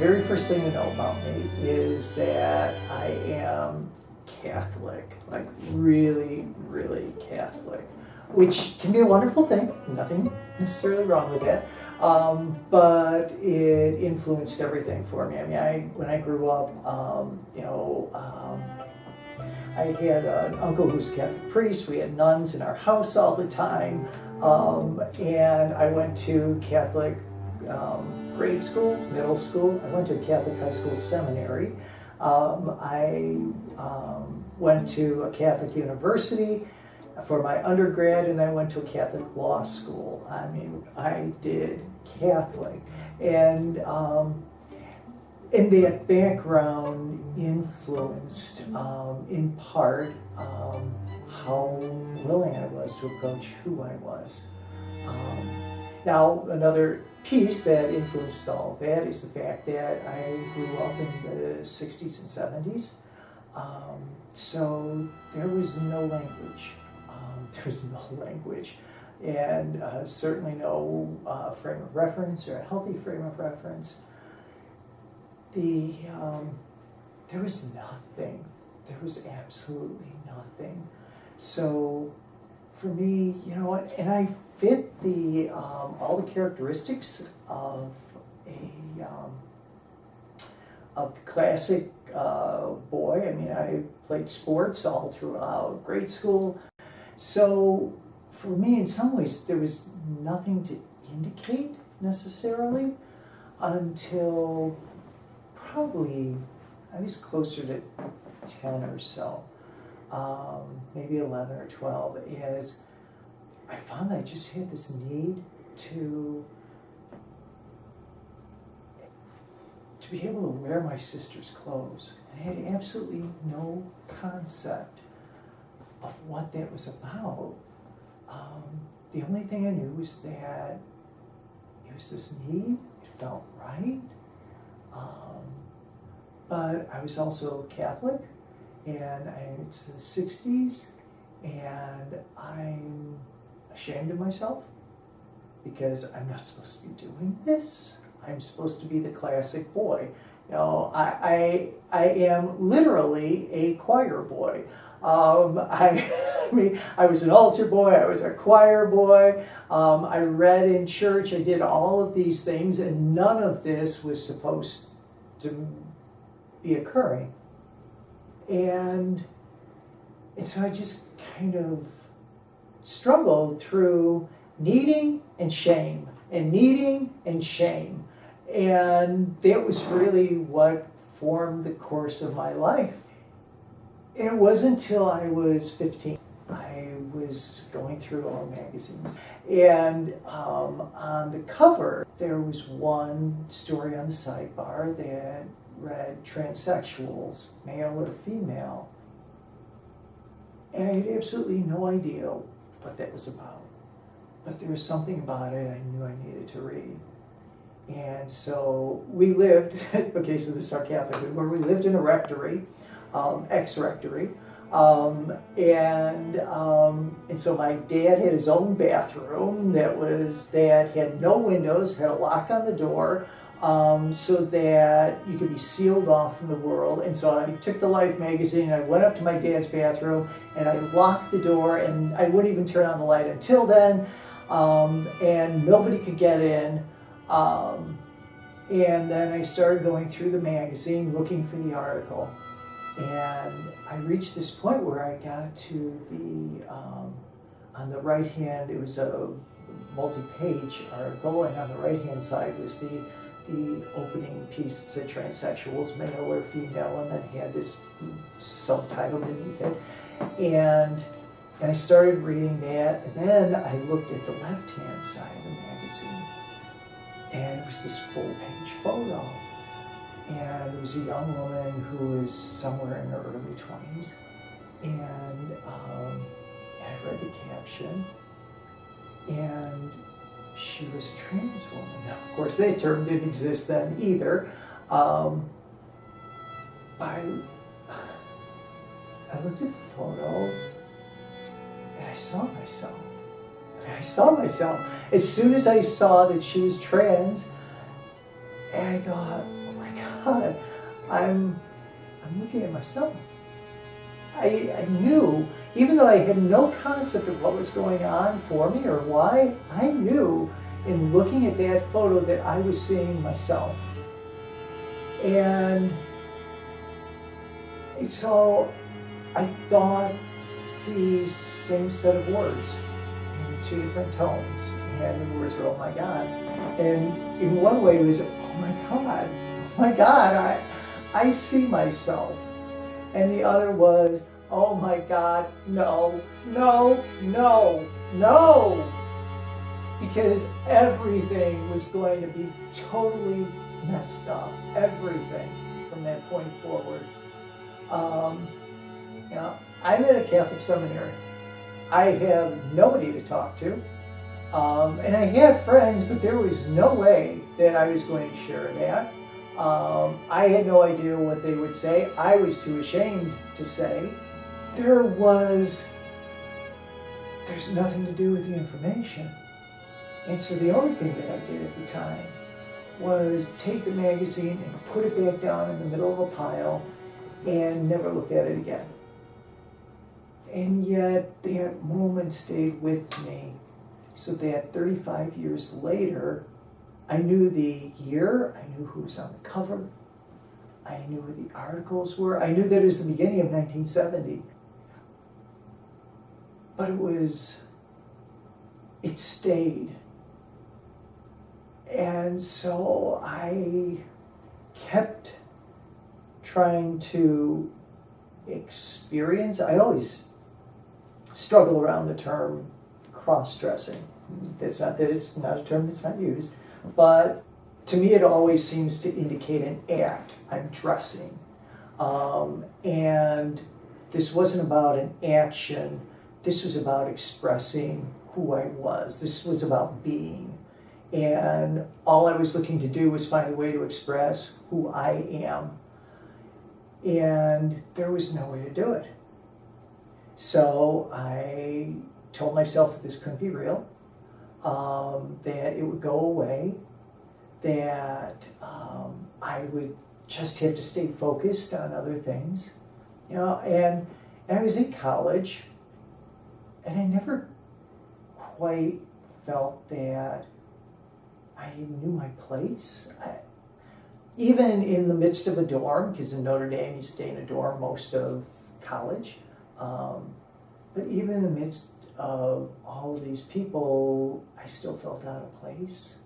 very first thing to know about me is that I am Catholic, like really, really Catholic, which can be a wonderful thing. Nothing necessarily wrong with that. But it influenced everything for me. I mean, when I grew up, I had an uncle who was a Catholic priest. We had nuns in our house all the time. And I went to Catholic grade school, middle school. I went to a Catholic high school seminary. I went to a Catholic university for my undergrad, and then I went to a Catholic law school. I mean, I did Catholic. And that background influenced, in part, how willing I was to approach who I was. Now, another piece that influenced all of that is the fact that I grew up in the 60s and 70s. So there was no language. And certainly no frame of reference or a healthy frame of reference. There was nothing. There was absolutely nothing. So for me, you know what, and I fit all the characteristics of the classic boy. I mean, I played sports all throughout grade school. So for me, in some ways, there was nothing to indicate necessarily until probably I was closer to 10 or so, maybe 11 or 12, as I found that I just had this need to be able to wear my sister's clothes. And I had absolutely no concept of what that was about. The only thing I knew was that it was this need, it felt right. But I was also Catholic, and it's the 60s, and I'm ashamed of myself because I'm not supposed to be doing this. I'm supposed to be the classic boy. You know, I am literally a choir boy. I mean, I was an altar boy, I was a choir boy, I read in church, I did all of these things, and none of this was supposed to be occurring. And so I just kind of struggled through needing and shame, and needing and shame. And that was really what formed the course of my life. It wasn't until I was 15. I was going through all magazines, and on the cover there was one story on the sidebar that read transsexuals, male or female. And I had absolutely no idea what that was about. But there was something about it I knew I needed to read. And so we lived, okay, so this is our Catholic, where we lived in a rectory, ex-rectory. And so my dad had his own bathroom that had no windows, had a lock on the door, so that you could be sealed off from the world. And so I took the Life magazine, and I went up to my dad's bathroom, and I locked the door, and I wouldn't even turn on the light until then, and nobody could get in. And then I started going through the magazine looking for the article. And I reached this point where I got to on the right hand, it was a multi-page article, and on the right-hand side was the opening piece that said transsexuals, male or female, and then had this subtitle beneath it. And I started reading that, and then I looked at the left-hand side of the magazine, and it was this full-page photo. And it was a young woman who was somewhere in her early 20s. And I read the caption, and she was a trans woman. Now, of course, that term didn't exist then either. I looked at the photo, and I saw myself. As soon as I saw that she was trans, and I thought, oh my God, I'm looking at myself. I knew, even though I had no concept of what was going on for me or why, I knew in looking at that photo that I was seeing myself. And so I thought the same set of words in two different tones. And the words were, oh my God. And in one way it was, oh my God, I see myself. And the other was, oh my God, no, no, no, no. Because everything was going to be totally messed up. Everything from that point forward. I'm in a Catholic seminary. I have nobody to talk to. And I had friends, but there was no way that I was going to share that. I had no idea what they would say. I was too ashamed to say. There's nothing to do with the information. And so the only thing that I did at the time was take the magazine and put it back down in the middle of a pile and never look at it again. And yet that moment stayed with me, so that 35 years later, I knew the year, I knew who was on the cover, I knew who the articles were, I knew that it was the beginning of 1970. But it stayed. And so I kept trying to experience, I always struggle around the term cross-dressing. It's not that it's not a term that's not used, but to me it always seems to indicate an act. I'm dressing. And this wasn't about an action. This was about expressing who I was. This was about being. And all I was looking to do was find a way to express who I am. And there was no way to do it. So I told myself that this couldn't be real, that it would go away, that I would just have to stay focused on other things. And I was in college, and I never quite felt that I knew my place. Even in the midst of a dorm, because in Notre Dame you stay in a dorm most of college, but even in the midst of all of these people, I still felt out of place.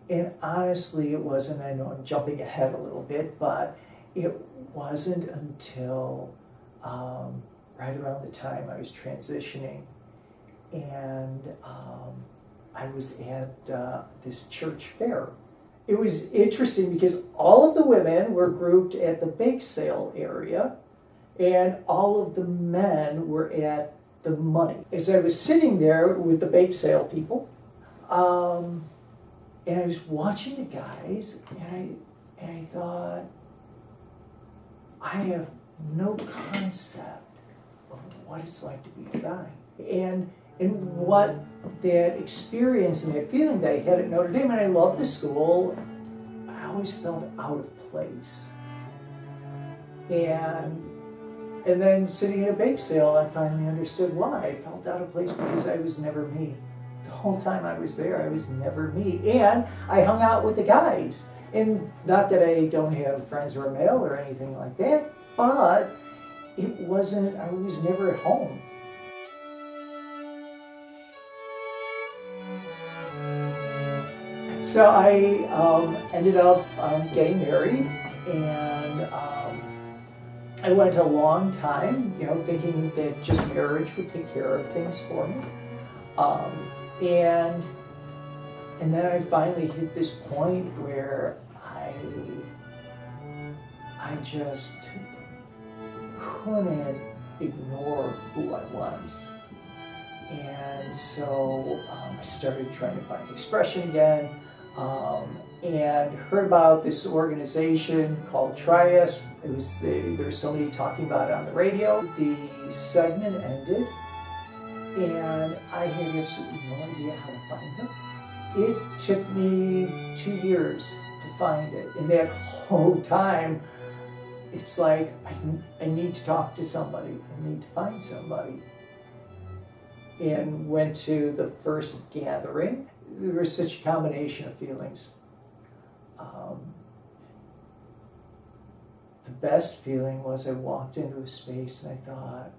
And honestly, it wasn't, I know I'm jumping ahead a little bit, but it wasn't until right around the time I was transitioning, and I was at this church fair. It was interesting because all of the women were grouped at the bake sale area, and all of the men were at the money. As I was sitting there with the bake sale people, and I was watching the guys, and I thought, I have no concept of what it's like to be a guy. And what that experience and that feeling that I had at Notre Dame, and I loved the school, I always felt out of place. And then sitting at a bake sale, I finally understood why. I felt out of place because I was never me. The whole time I was there, I was never me. And I hung out with the guys. And not that I don't have friends who are male or anything like that, but it wasn't, I was never at home. So I ended up getting married, and I went a long time, thinking that just marriage would take care of things for me. And then I finally hit this point where I just couldn't ignore who I was. And so I started trying to find expression again, and heard about this organization called Trias. There was somebody talking about it on the radio. The segment ended, and I had absolutely no idea how to find them. It took me 2 years to find it. And that whole time, it's like, I need to talk to somebody. I need to find somebody. And went to the first gathering. There was such a combination of feelings. The best feeling was I walked into a space and I thought,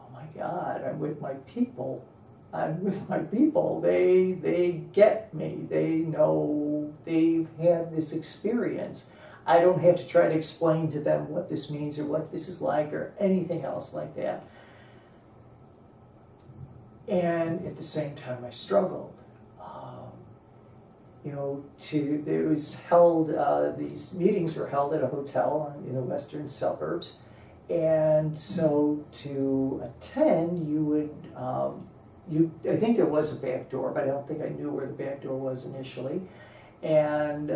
oh my God, I'm with my people. I'm with my people. They get me. They know, they've had this experience. I don't have to try to explain to them what this means or what this is like or anything else like that. And at the same time, I struggled. It was held, these meetings were held at a hotel in the western suburbs. And so to attend, you would, I think there was a back door, but I don't think I knew where the back door was initially. And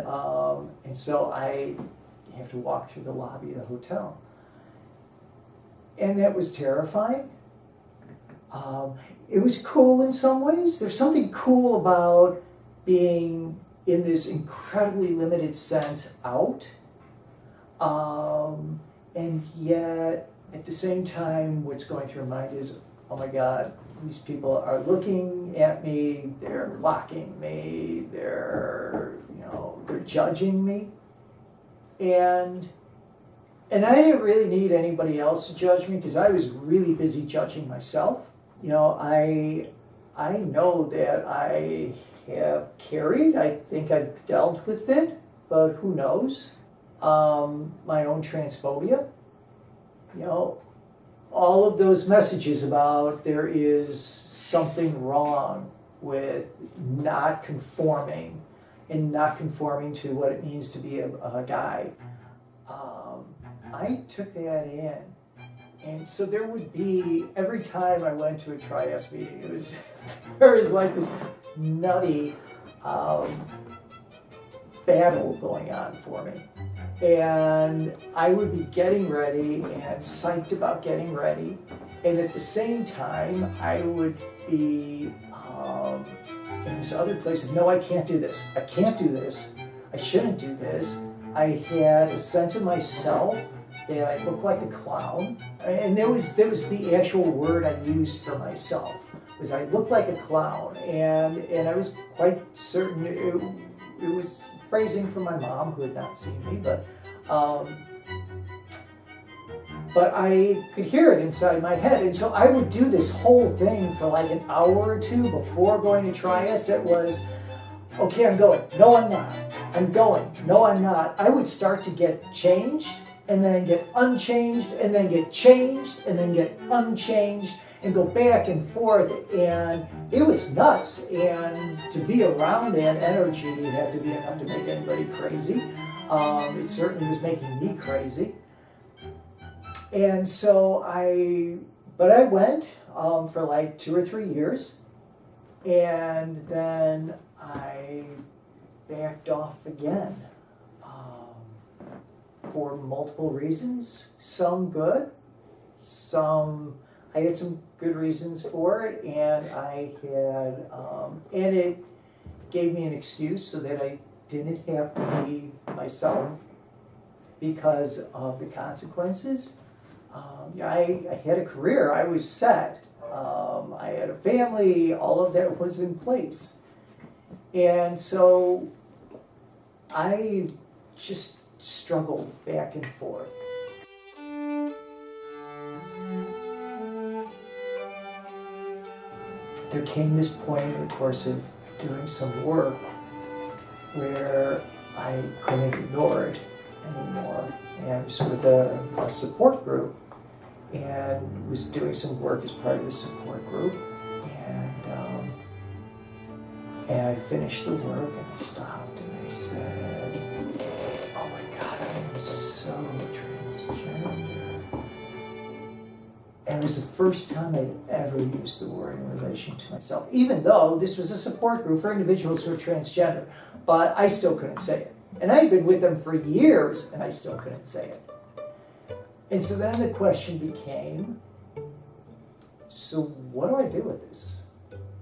so I have to walk through the lobby of the hotel. And that was terrifying. It was cool in some ways. There's something cool about being in this incredibly limited sense out. And yet, at the same time, what's going through my mind is, oh my God, these people are looking at me, they're mocking me, they're judging me. And I didn't really need anybody else to judge me because I was really busy judging myself. I know that I have carried, I think I've dealt with it, but who knows? My own transphobia, all of those messages about there is something wrong with not conforming and not conforming to what it means to be a guy. I took that in. And so there would be, every time I went to a Trias meeting, there was like this nutty battle going on for me. And I would be getting ready and psyched about getting ready. And at the same time, I would be in this other place of, no, I can't do this. I can't do this. I shouldn't do this. I had a sense of myself that I looked like a clown. And there was the actual word I used for myself, was I looked like a clown. And I was quite certain it was phrasing from my mom, who had not seen me, but I could hear it inside my head. And so I would do this whole thing for like an hour or two before going to Trias that was, okay, I'm going. No, I'm not. I'm going. No, I'm not. I would start to get changed and then get unchanged and then get changed and then get unchanged and go back and forth. And it was nuts. And to be around that energy, it had to be enough to make anybody crazy. It certainly was making me crazy. And so I went for like 2 or 3 years, and then I backed off again for multiple reasons. Some good, I had some good reasons for it, and I had, and it gave me an excuse so that I didn't have to be myself because of the consequences. I had a career, I was set, I had a family, all of that was in place. And so I just struggled back and forth. There came this point in the course of doing some work where I couldn't ignore it anymore. And I was with a support group and was doing some work as part of the support group. And I finished the work and I stopped and I said, oh my God, I'm so transgender. And it was the first time I'd ever used the word in relation to myself, even though this was a support group for individuals who are transgender, but I still couldn't say it. And I had been with them for years and I still couldn't say it. And so then the question became, so what do I do with this?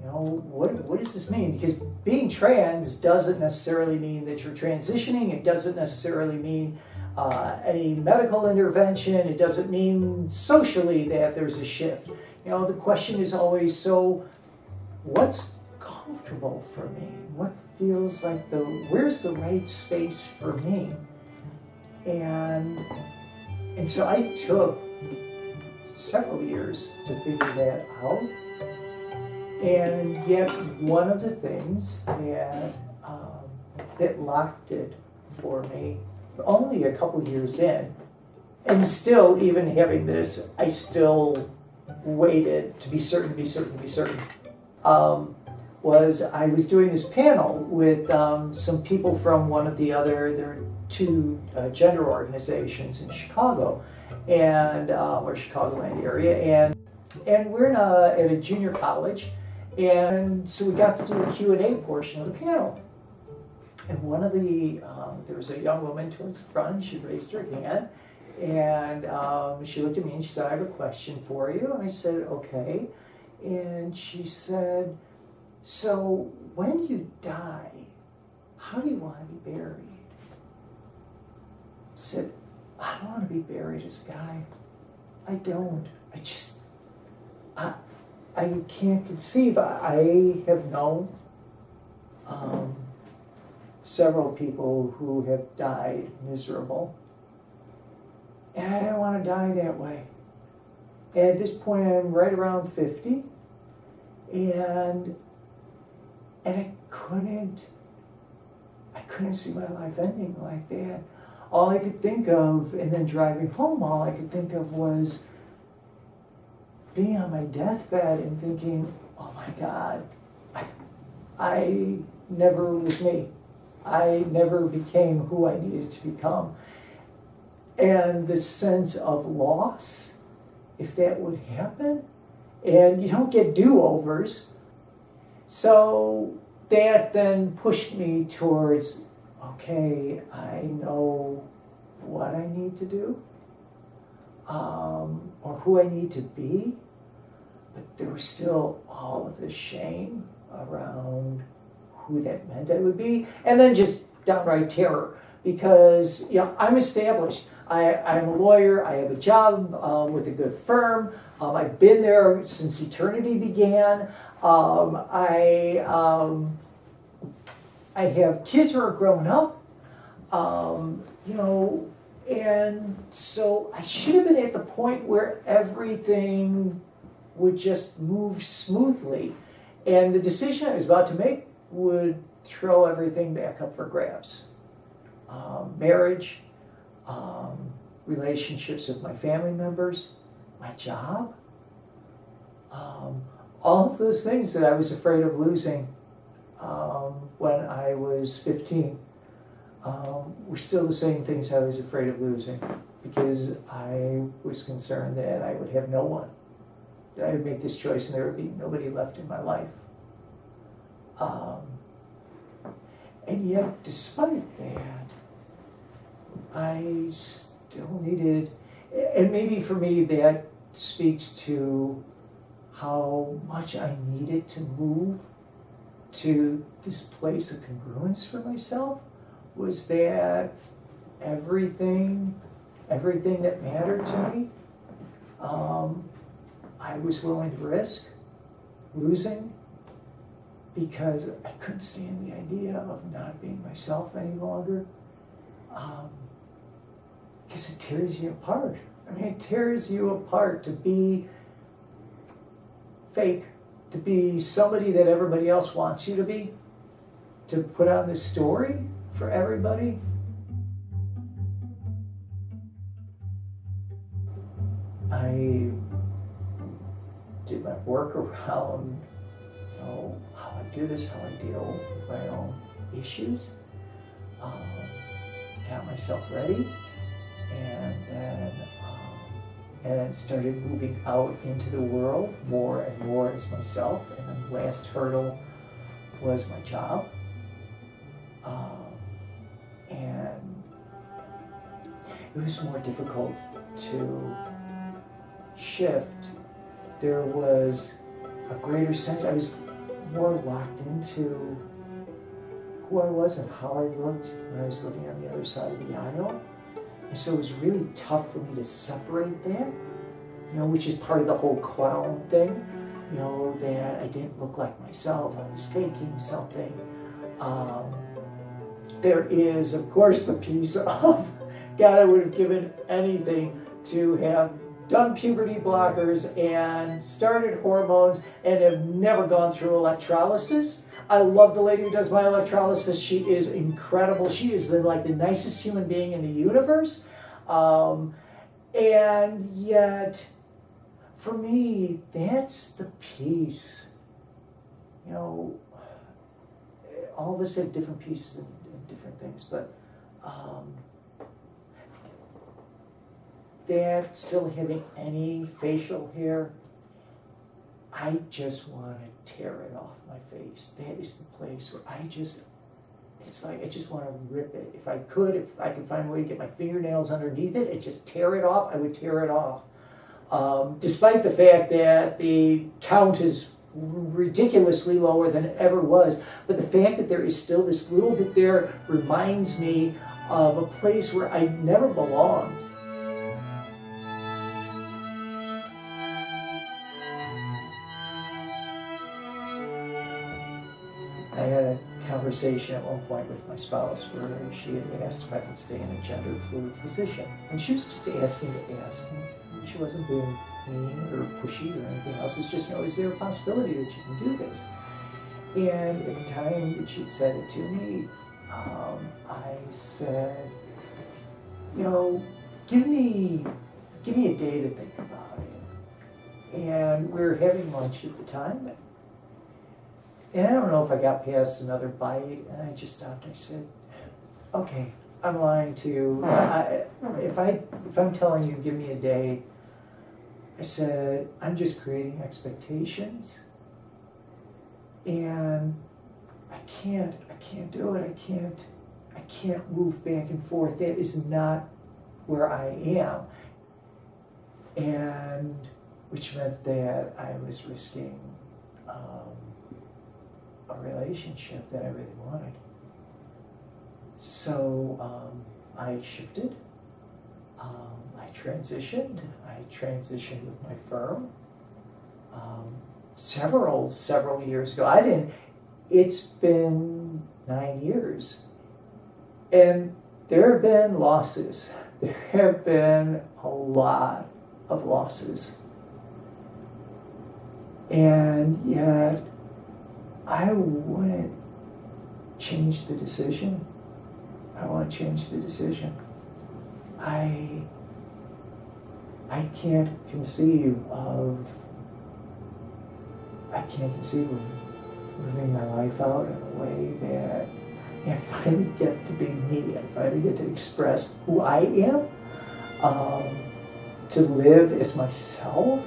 You know, what does this mean? Because being trans doesn't necessarily mean that you're transitioning. It doesn't necessarily mean any medical intervention. It doesn't mean socially that there's a shift. You know, the question is always, so what's comfortable for me? What feels like where's the right space for me? And so I took several years to figure that out. And yet one of the things that locked it for me, only a couple years in, and still even having this, I still waited to be certain, was I was doing this panel with some people from one of there are two gender organizations in Chicago, and or Chicagoland area, and we're at a junior college, and so we got to do the Q&A portion of the panel. And one of there was a young woman towards the front, she raised her hand, and she looked at me and she said, I have a question for you. And I said, okay. And she said, so when you die, how do you want to be buried? I said, I don't want to be buried as a guy. I don't. I can't conceive. I have known several people who have died miserable. And I don't want to die that way. At this point, I'm right around 50. And I couldn't see my life ending like that. All I could think of, and then driving home, all I could think of was being on my deathbed and thinking, oh my God, I never was me. I never became who I needed to become. And the sense of loss, if that would happen, and you don't get do-overs. So that then pushed me towards, okay, I know what I need to do, or who I need to be, but there was still all of this shame around who that meant I would be, and then just downright terror, because I'm established. I'm a lawyer, I have a job with a good firm, I've been there since eternity began, I have kids who are growing up, and so I should have been at the point where everything would just move smoothly, and the decision I was about to make would throw everything back up for grabs. Marriage, relationships with my family members, my job, all of those things that I was afraid of losing when I was 15 were still the same things I was afraid of losing, because I was concerned that I would have no one, that I would make this choice and there would be nobody left in my life. And yet, despite that, I still needed, and maybe for me that speaks to how much I needed to move to this place of congruence for myself, was that everything that mattered to me, I was willing to risk losing, because I couldn't stand the idea of not being myself any longer. Because it tears you apart. I mean, it tears you apart to be fake, to be somebody that everybody else wants you to be, to put on this story for everybody. I did my work around how I do this, how I deal with my own issues, got myself ready, and then started moving out into the world more and more as myself. And then the last hurdle was my job, and it was more difficult to shift. There was a greater sense. more locked into who I was and how I looked when I was living on the other side of the aisle. And so it was really tough for me to separate that, which is part of the whole clown thing, that I didn't look like myself, I was faking something. There is, of course, the piece of, God, I would have given anything to have done puberty blockers and started hormones and have never gone through electrolysis. I love the lady who does my electrolysis. She is incredible. She is the nicest human being in the universe. And yet, for me, that's the piece. All of us have different pieces and different things, but that still having any facial hair, I just want to tear it off my face. That is the place where it's like I just want to rip it. If I could find a way to get my fingernails underneath it and just tear it off, I would tear it off. Despite the fact that the count is ridiculously lower than it ever was, but the fact that there is still this little bit there reminds me of a place where I never belonged. I had a conversation at one point with my spouse where she had asked if I could stay in a gender fluid position. And she was just asking to ask. And she wasn't being mean or pushy or anything else. It was just, is there a possibility that you can do this? And at the time that she'd said it to me, I said, give me a day to think about it. And we were having lunch at the time. And I don't know if I got past another bite, and I just stopped and I said, okay, I'm lying to you. If I'm telling you, give me a day, I said, I'm just creating expectations. And I can't do it. I can't move back and forth. That is not where I am. And which meant that I was risking a relationship that I really wanted. So I shifted. I transitioned. I transitioned with my firm several years ago. It's been 9 years. And there have been losses. There have been a lot of losses. And yet, I wouldn't change the decision. I want to change the decision. I can't conceive of living my life out in a way that I finally get to be me. I finally get to express who I am, to live as myself.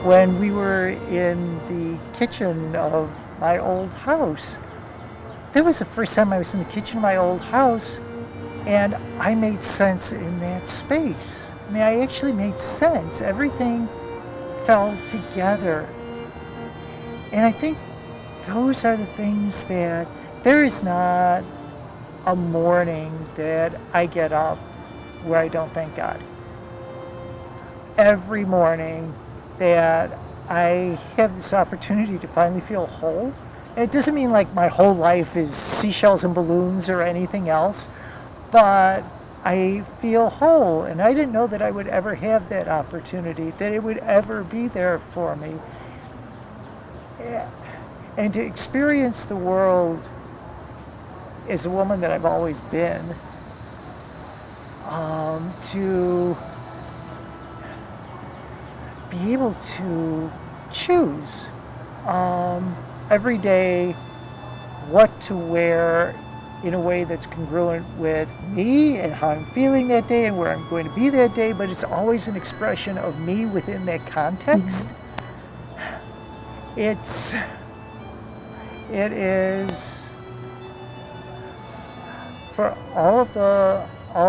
When we were in the kitchen of my old house, that was the first time I was in the kitchen of my old house, and I made sense in that space. I actually made sense. Everything fell together. And I think those are the things that there is not a morning that I get up where I don't thank God. Every morning that I have this opportunity to finally feel whole. And it doesn't mean like my whole life is seashells and balloons or anything else, but I feel whole, and I didn't know that I would ever have that opportunity, that it would ever be there for me. And to experience the world as a woman that I've always been, to be able to choose every day what to wear in a way that's congruent with me and how I'm feeling that day and where I'm going to be that day, but it's always an expression of me within that context. It is For all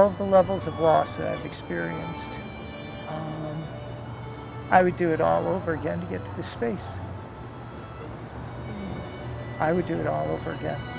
of the levels of loss that I've experienced, I would do it all over again to get to this space. I would do it all over again.